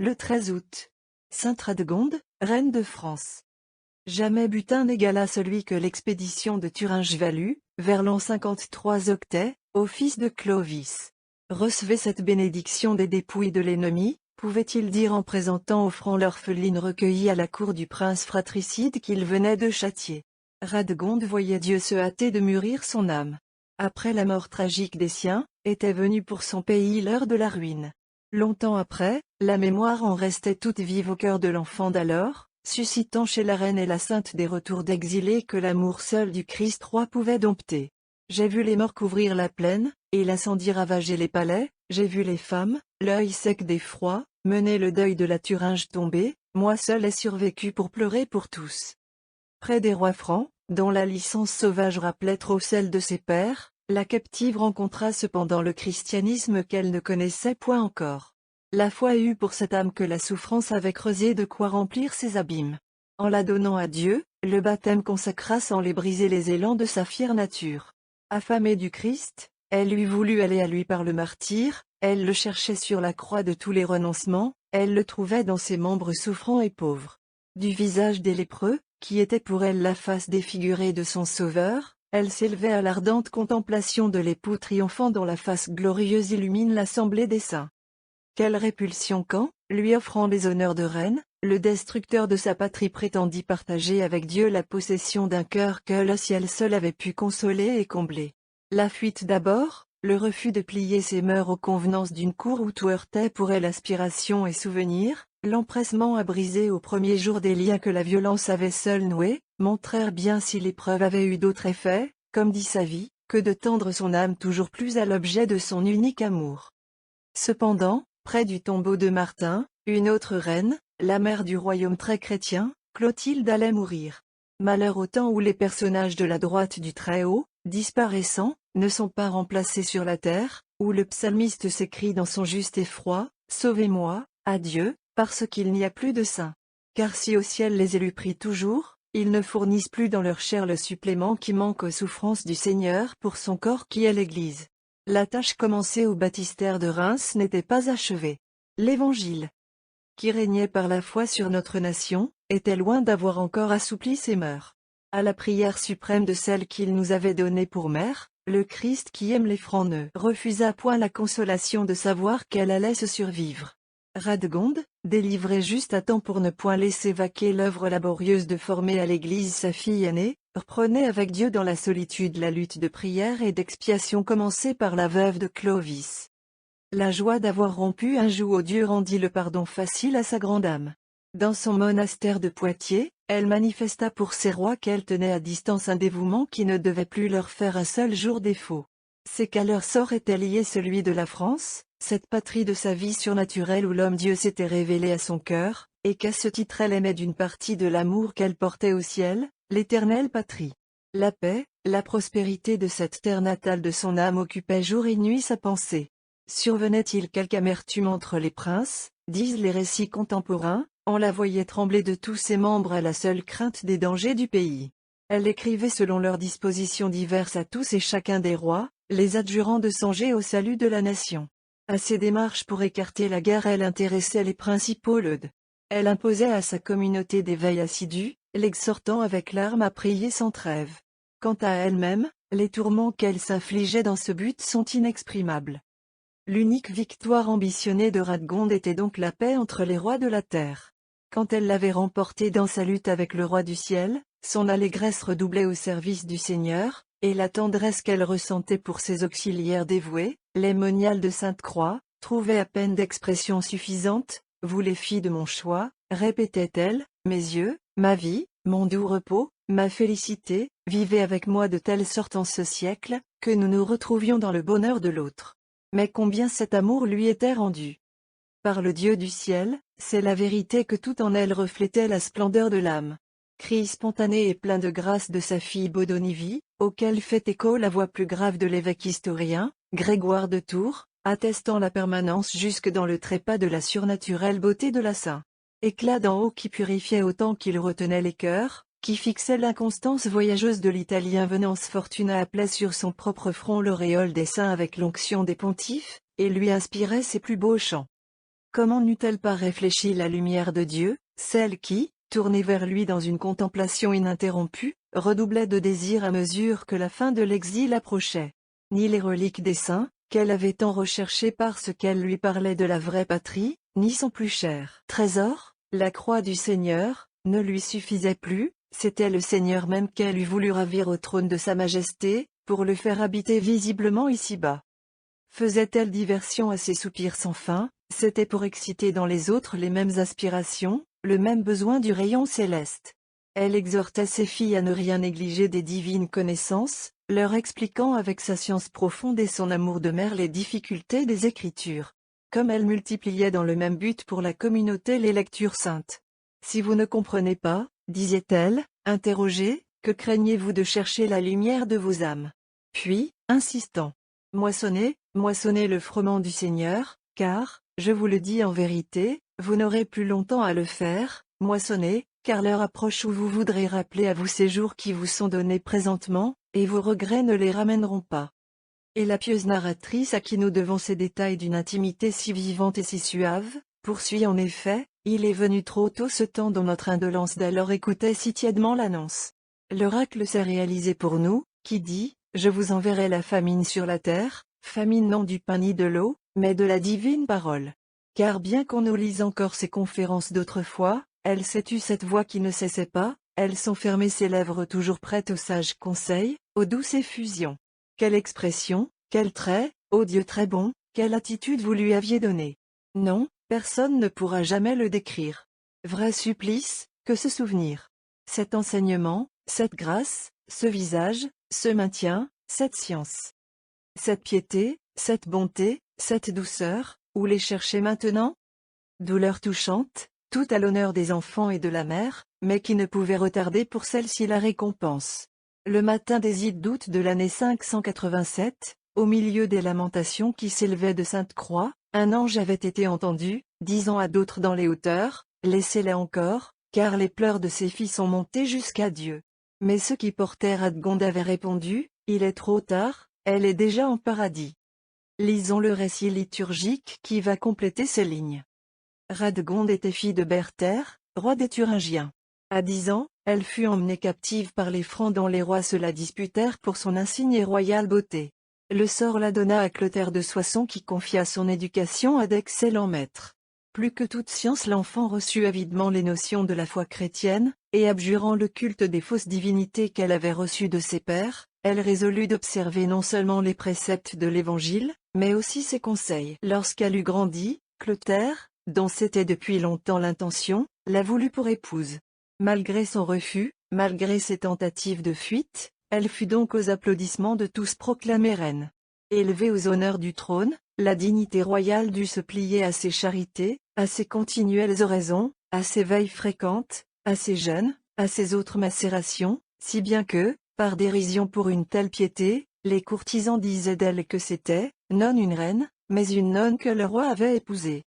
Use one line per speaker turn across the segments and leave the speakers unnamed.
Le 13 août. Sainte Radegonde, reine de France. Jamais butin n'égala celui que l'expédition de Thuringe valut, vers l'an 53 octet, au fils de Clovis. Recevez cette bénédiction des dépouilles de l'ennemi, pouvait-il dire en présentant offrant l'orpheline recueillie à la cour du prince fratricide qu'il venait de châtier. Radegonde voyait Dieu se hâter de mûrir son âme. Après la mort tragique des siens, était venue pour son pays l'heure de la ruine. Longtemps après, la mémoire en restait toute vive au cœur de l'enfant d'alors, suscitant chez la reine et la sainte des retours d'exilés que l'amour seul du Christ roi pouvait dompter. J'ai vu les morts couvrir la plaine, et l'incendie ravager les palais, j'ai vu les femmes, l'œil sec d'effroi, mener le deuil de la Thuringe tombée, moi seul ai survécu pour pleurer pour tous. Près des rois francs, dont la licence sauvage rappelait trop celle de ses pères, la captive rencontra cependant le christianisme qu'elle ne connaissait point encore. La foi eut pour cette âme que la souffrance avait creusé de quoi remplir ses abîmes. En la donnant à Dieu, le baptême consacra sans les briser les élans de sa fière nature. Affamée du Christ, elle eût voulu aller à lui par le martyre, elle le cherchait sur la croix de tous les renoncements, elle le trouvait dans ses membres souffrants et pauvres. Du visage des lépreux, qui était pour elle la face défigurée de son Sauveur, elle s'élevait à l'ardente contemplation de l'époux triomphant dont la face glorieuse illumine l'assemblée des saints. Quelle répulsion quand, lui offrant les honneurs de reine, le destructeur de sa patrie prétendit partager avec Dieu la possession d'un cœur que le ciel seul avait pu consoler et combler. La fuite d'abord, le refus de plier ses mœurs aux convenances d'une cour où tout heurtait pour elle aspiration et souvenir, l'empressement à briser au premier jour des liens que la violence avait seule noués, montrèrent bien si l'épreuve avait eu d'autres effets, comme dit sa vie, que de tendre son âme toujours plus à l'objet de son unique amour. Cependant, près du tombeau de Martin, une autre reine, la mère du royaume très chrétien, Clotilde allait mourir. Malheur au temps où les personnages de la droite du Très-Haut, disparaissant, ne sont pas remplacés sur la terre, où le psalmiste s'écrie dans son juste effroi, « Sauvez-moi, à Dieu, parce qu'il n'y a plus de saints. Car si au ciel les élus prient toujours, ils ne fournissent plus dans leur chair le supplément qui manque aux souffrances du Seigneur pour son corps qui est l'Église. » La tâche commencée au baptistère de Reims n'était pas achevée. L'Évangile, qui régnait par la foi sur notre nation, était loin d'avoir encore assoupli ses mœurs. À la prière suprême de celle qu'il nous avait donnée pour mère, le Christ qui aime les francs ne refusa point la consolation de savoir qu'elle allait se survivre. Radegonde, délivrée juste à temps pour ne point laisser vaquer l'œuvre laborieuse de former à l'Église sa fille aînée, reprenait avec Dieu dans la solitude la lutte de prière et d'expiation commencée par la veuve de Clovis. La joie d'avoir rompu un joug au Dieu rendit le pardon facile à sa grande âme. Dans son monastère de Poitiers, elle manifesta pour ses rois qu'elle tenait à distance un dévouement qui ne devait plus leur faire un seul jour défaut. C'est qu'à leur sort était lié celui de la France, cette patrie de sa vie surnaturelle où l'homme-Dieu s'était révélé à son cœur, et qu'à ce titre elle aimait d'une partie de l'amour qu'elle portait au ciel, l'éternelle patrie. La paix, la prospérité de cette terre natale de son âme occupait jour et nuit sa pensée. Survenait-il quelque amertume entre les princes, disent les récits contemporains, on la voyait trembler de tous ses membres à la seule crainte des dangers du pays. Elle écrivait selon leurs dispositions diverses à tous et chacun des rois, les adjurant de songer au salut de la nation. À ses démarches pour écarter la guerre elle intéressait les principaux leudes. Elle imposait à sa communauté des veilles assidues, l'exhortant avec larmes à prier sans trêve. Quant à elle-même, les tourments qu'elle s'infligeait dans ce but sont inexprimables. L'unique victoire ambitionnée de Radegonde était donc la paix entre les rois de la terre. Quand elle l'avait remportée dans sa lutte avec le roi du ciel, son allégresse redoublait au service du Seigneur, et la tendresse qu'elle ressentait pour ses auxiliaires dévoués, les moniales de Sainte-Croix, trouvait à peine d'expression suffisante. « Vous les filles de mon choix, répétait-elle, mes yeux, ma vie, mon doux repos, ma félicité, vivez avec moi de telle sorte en ce siècle, que nous nous retrouvions dans le bonheur de l'autre. » Mais combien cet amour lui était rendu par le Dieu du ciel, c'est la vérité que tout en elle reflétait la splendeur de l'âme. Cri spontané et plein de grâce de sa fille Baudonivie, auquel fait écho la voix plus grave de l'évêque historien, Grégoire de Tours, attestant la permanence jusque dans le trépas de la surnaturelle beauté de la Saint. Éclat d'en haut qui purifiait autant qu'il retenait les cœurs, qui fixait l'inconstance voyageuse de l'Italien Venance Fortuna appelait sur son propre front l'auréole des saints avec l'onction des pontifes, et lui inspirait ses plus beaux chants. Comment n'eût-elle pas réfléchi la lumière de Dieu, celle qui, tournée vers lui dans une contemplation ininterrompue, redoublait de désir à mesure que la fin de l'exil approchait. Ni les reliques des saints, qu'elle avait tant recherchées parce qu'elles lui parlaient de la vraie patrie, ni son plus cher trésor, la croix du Seigneur, ne lui suffisaient plus, c'était le Seigneur même qu'elle eût voulu ravir au trône de sa majesté, pour le faire habiter visiblement ici-bas. Faisait-elle diversion à ses soupirs sans fin, c'était pour exciter dans les autres les mêmes aspirations, le même besoin du rayon céleste. Elle exhortait ses filles à ne rien négliger des divines connaissances, leur expliquant avec sa science profonde et son amour de mère les difficultés des Écritures. Comme elle multipliait dans le même but pour la communauté les lectures saintes. Si vous ne comprenez pas, disait-elle, interrogez, que craignez-vous de chercher la lumière de vos âmes? Puis, insistant, moissonnez, moissonnez le froment du Seigneur, car, je vous le dis en vérité, vous n'aurez plus longtemps à le faire, moissonnez, car l'heure approche où vous voudrez rappeler à vous ces jours qui vous sont donnés présentement, et vos regrets ne les ramèneront pas. Et la pieuse narratrice à qui nous devons ces détails d'une intimité si vivante et si suave, poursuit en effet, il est venu trop tôt ce temps dont notre indolence d'alors écoutait si tièdement l'annonce. L'oracle s'est réalisé pour nous, qui dit, je vous enverrai la famine sur la terre, famine non du pain ni de l'eau, mais de la divine parole. Car bien qu'on nous lise encore ces conférences d'autrefois, elle s'est tue cette voix qui ne cessait pas, elles sont fermées ses lèvres toujours prêtes aux sages conseils, aux douces effusions. Quelle expression, quel trait, ô Dieu très bon, quelle attitude vous lui aviez donnée. Non, personne ne pourra jamais le décrire. Vrai supplice, que ce souvenir. Cet enseignement, cette grâce, ce visage, ce maintien, cette science. Cette piété, cette bonté, cette douceur, où les chercher maintenant? Douleur touchante, tout à l'honneur des enfants et de la mère, mais qui ne pouvait retarder pour celle-ci la récompense. Le matin des ides d'août de l'année 587, au milieu des lamentations qui s'élevaient de Sainte-Croix, un ange avait été entendu, disant à d'autres dans les hauteurs, « Laissez-la encore, car les pleurs de ses filles sont montés jusqu'à Dieu. » Mais ceux qui portèrent Radgonde avaient répondu, « Il est trop tard, elle est déjà en paradis. » Lisons le récit liturgique qui va compléter ces lignes. Radgonde était fille de Berthère, roi des Thuringiens. À 10 ans, elle fut emmenée captive par les Francs dont les rois se la disputèrent pour son insigne et royale beauté. Le sort la donna à Clotaire de Soissons qui confia son éducation à d'excellents maîtres. Plus que toute science l'enfant reçut avidement les notions de la foi chrétienne, et abjurant le culte des fausses divinités qu'elle avait reçues de ses pères, elle résolut d'observer non seulement les préceptes de l'Évangile, mais aussi ses conseils. Lorsqu'elle eut grandi, Clotaire, dont c'était depuis longtemps l'intention, la voulut pour épouse. Malgré son refus, malgré ses tentatives de fuite, elle fut donc aux applaudissements de tous proclamée reine. Élevée aux honneurs du trône, la dignité royale dut se plier à ses charités, à ses continuelles oraisons, à ses veilles fréquentes, à ses jeûnes, à ses autres macérations, si bien que, par dérision pour une telle piété, les courtisans disaient d'elle que c'était, non une reine, mais une nonne que le roi avait épousée.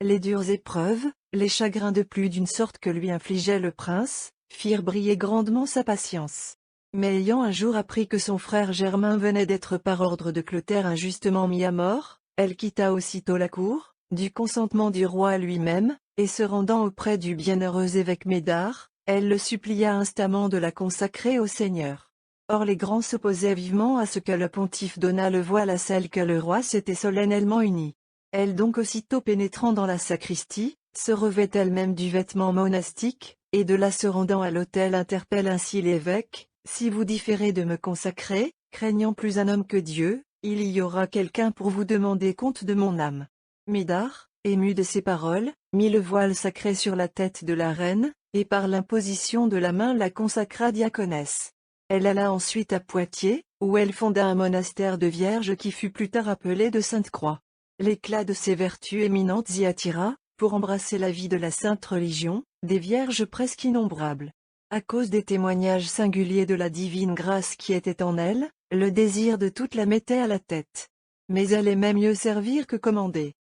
Les dures épreuves, les chagrins de plus d'une sorte que lui infligeait le prince, firent briller grandement sa patience. Mais ayant un jour appris que son frère Germain venait d'être par ordre de Clotaire injustement mis à mort, elle quitta aussitôt la cour, du consentement du roi lui-même, et se rendant auprès du bienheureux évêque Médard, elle le supplia instamment de la consacrer au Seigneur. Or les grands s'opposaient vivement à ce que le pontife donnât le voile à celle que le roi s'était solennellement unie. Elle donc aussitôt pénétrant dans la sacristie, se revêt elle-même du vêtement monastique, et de là se rendant à l'autel interpelle ainsi l'évêque, « Si vous différez de me consacrer, craignant plus un homme que Dieu, il y aura quelqu'un pour vous demander compte de mon âme. » Médard, ému de ces paroles, mit le voile sacré sur la tête de la reine, et par l'imposition de la main la consacra diaconesse. Elle alla ensuite à Poitiers, où elle fonda un monastère de vierges qui fut plus tard appelé de Sainte-Croix. L'éclat de ses vertus éminentes y attira, pour embrasser la vie de la sainte religion, des vierges presque innombrables. À cause des témoignages singuliers de la divine grâce qui était en elle, le désir de toutes la mettait à la tête. Mais elle aimait mieux servir que commander.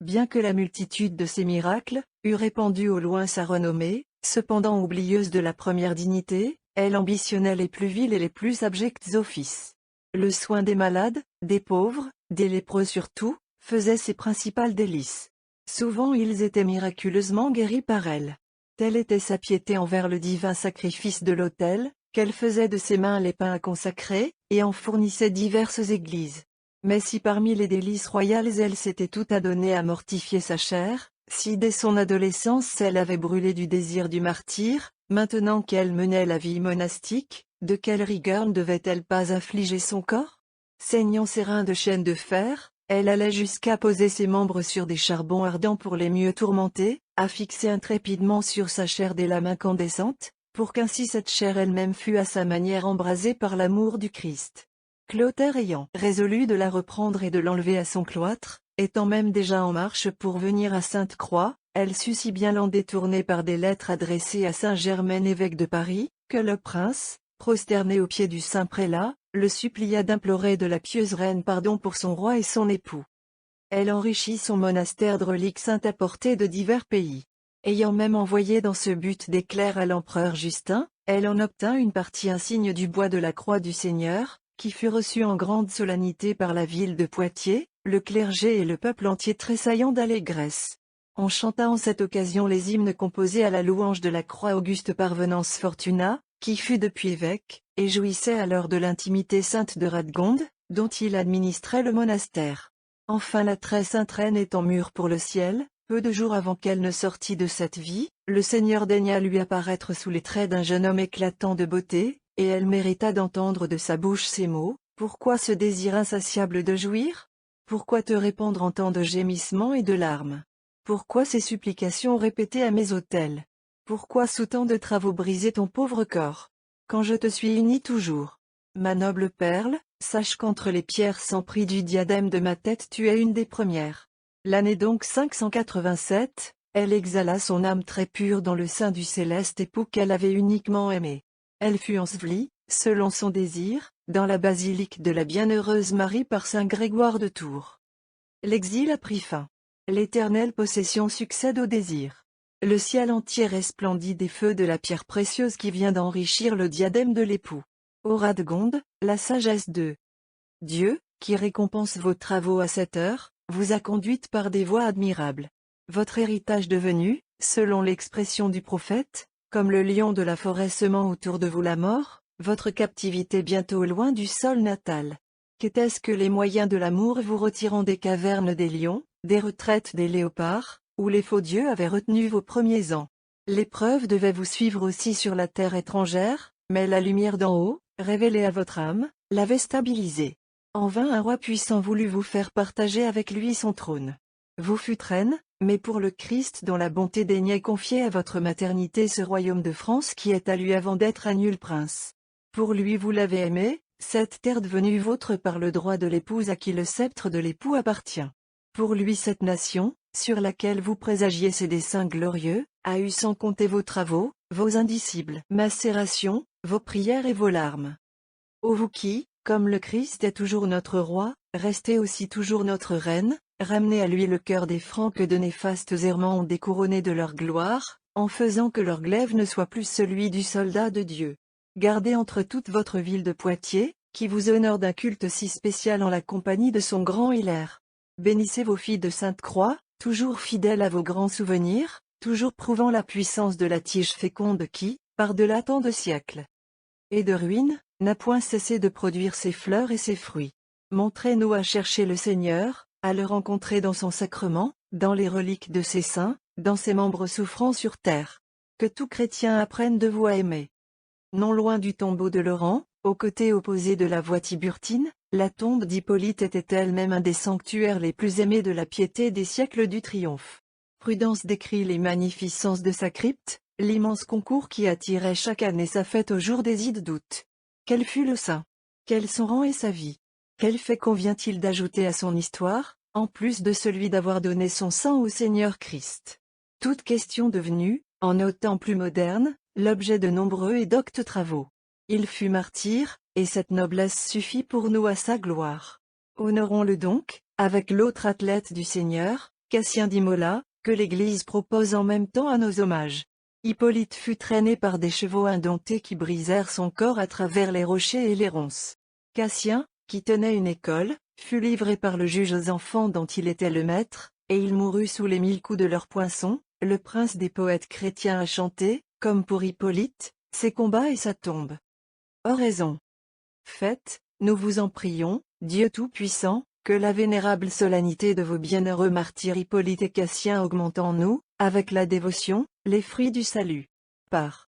Bien que la multitude de ces miracles eût répandu au loin sa renommée, cependant oublieuse de la première dignité, elle ambitionnait les plus vils et les plus abjects offices. Le soin des malades, des pauvres, des lépreux surtout, faisait ses principales délices. Souvent ils étaient miraculeusement guéris par elle. Telle était sa piété envers le divin sacrifice de l'autel, qu'elle faisait de ses mains les pains consacrés, et en fournissait diverses églises. Mais si parmi les délices royales elle s'était tout adonnée à mortifier sa chair, si dès son adolescence elle avait brûlé du désir du martyre, maintenant qu'elle menait la vie monastique, de quelle rigueur ne devait-elle pas affliger son corps? Saignant ses reins de chaînes de fer, elle allait jusqu'à poser ses membres sur des charbons ardents pour les mieux tourmenter, à fixer intrépidement sur sa chair des lames incandescentes, pour qu'ainsi cette chair elle-même fût à sa manière embrasée par l'amour du Christ. Clotaire ayant résolu de la reprendre et de l'enlever à son cloître, étant même déjà en marche pour venir à Sainte-Croix, elle sut si bien l'en détourner par des lettres adressées à Saint-Germain évêque de Paris, que le prince, prosterné aux pieds du saint prélat, le supplia d'implorer de la pieuse reine pardon pour son roi et son époux. Elle enrichit son monastère de reliques saintes apportées de divers pays. Ayant même envoyé dans ce but des clercs à l'empereur Justin, elle en obtint une partie insigne du bois de la croix du Seigneur, qui fut reçu en grande solennité par la ville de Poitiers, le clergé et le peuple entier tressaillant d'allégresse. On chanta en cette occasion les hymnes composés à la louange de la croix Auguste Parvenance Fortuna, qui fut depuis évêque, et jouissait alors de l'intimité sainte de Radegonde, dont il administrait le monastère. Enfin la très sainte reine étant mûre pour le ciel, peu de jours avant qu'elle ne sortît de cette vie, le Seigneur daigna lui apparaître sous les traits d'un jeune homme éclatant de beauté, et elle mérita d'entendre de sa bouche ces mots: « Pourquoi ce désir insatiable de jouir? Pourquoi te répandre en tant de gémissements et de larmes? Pourquoi ces supplications répétées à mes autels? Pourquoi sous tant de travaux briser ton pauvre corps? Quand je te suis unie toujours. Ma noble perle, sache qu'entre les pierres sans prix du diadème de ma tête tu es une des premières. » L'année donc 587, elle exhala son âme très pure dans le sein du céleste époux qu'elle avait uniquement aimé. Elle fut ensevelie, selon son désir, dans la basilique de la Bienheureuse Marie par saint Grégoire de Tours. L'exil a pris fin. L'éternelle possession succède au désir. Le ciel entier resplendit des feux de la pierre précieuse qui vient d'enrichir le diadème de l'époux. Ô Radegonde, la sagesse de Dieu, qui récompense vos travaux à cette heure, vous a conduite par des voies admirables. Votre héritage devenu, selon l'expression du prophète, comme le lion de la forêt semant autour de vous la mort, votre captivité bientôt loin du sol natal. Qu'était-ce que les moyens de l'amour vous retirant des cavernes des lions, des retraites des léopards, où les faux dieux avaient retenu vos premiers ans? L'épreuve devait vous suivre aussi sur la terre étrangère, mais la lumière d'en haut, révélée à votre âme, l'avait stabilisée. En vain un roi puissant voulut vous faire partager avec lui son trône. Vous fûtes reine, mais pour le Christ dont la bonté daignait confier à votre maternité ce royaume de France qui est à lui avant d'être à nul prince. Pour lui vous l'avez aimé, cette terre devenue vôtre par le droit de l'épouse à qui le sceptre de l'époux appartient. Pour lui cette nation, sur laquelle vous présagiez ses desseins glorieux, a eu sans compter vos travaux, vos indicibles macérations, vos prières et vos larmes. Ô vous qui, comme le Christ est toujours notre roi, restez aussi toujours notre reine, ramenez à lui le cœur des Francs que de néfastes errements ont découronné de leur gloire, en faisant que leur glaive ne soit plus celui du soldat de Dieu. Gardez entre toute votre ville de Poitiers, qui vous honore d'un culte si spécial en la compagnie de son grand Hilaire. Bénissez vos filles de Sainte-Croix, toujours fidèles à vos grands souvenirs, toujours prouvant la puissance de la tige féconde qui, par-delà tant de siècles et de ruines, n'a point cessé de produire ses fleurs et ses fruits. Montrez-nous à chercher le Seigneur, à le rencontrer dans son sacrement, dans les reliques de ses saints, dans ses membres souffrants sur terre. Que tout chrétien apprenne de vous à aimer. Non loin du tombeau de Laurent, au côté opposé de la voie Tiburtine, la tombe d'Hippolyte était elle-même un des sanctuaires les plus aimés de la piété des siècles du triomphe. Prudence décrit les magnificences de sa crypte, l'immense concours qui attirait chaque année sa fête au jour des Ides d'août. Quel fut le saint? Quel son rang et sa vie? Quel fait convient-il d'ajouter à son histoire, en plus de celui d'avoir donné son sang au Seigneur Christ? Toute question devenue, en nos temps plus modernes, l'objet de nombreux et doctes travaux. Il fut martyr, et cette noblesse suffit pour nous à sa gloire. Honorons-le donc, avec l'autre athlète du Seigneur, Cassien d'Imola, que l'Église propose en même temps à nos hommages. Hippolyte fut traîné par des chevaux indomptés qui brisèrent son corps à travers les rochers et les ronces. Cassien, qui tenait une école, fut livré par le juge aux enfants dont il était le maître, Et il mourut sous les 1000 coups de leur poinçon. Le prince des poètes chrétiens a chanté, comme pour Hippolyte, ses combats et sa tombe. Oraison. Faites, nous vous en prions, Dieu Tout-Puissant, que la vénérable solennité de vos bienheureux martyrs Hippolyte et Cassien augmente en nous, avec la dévotion, les fruits du salut. Par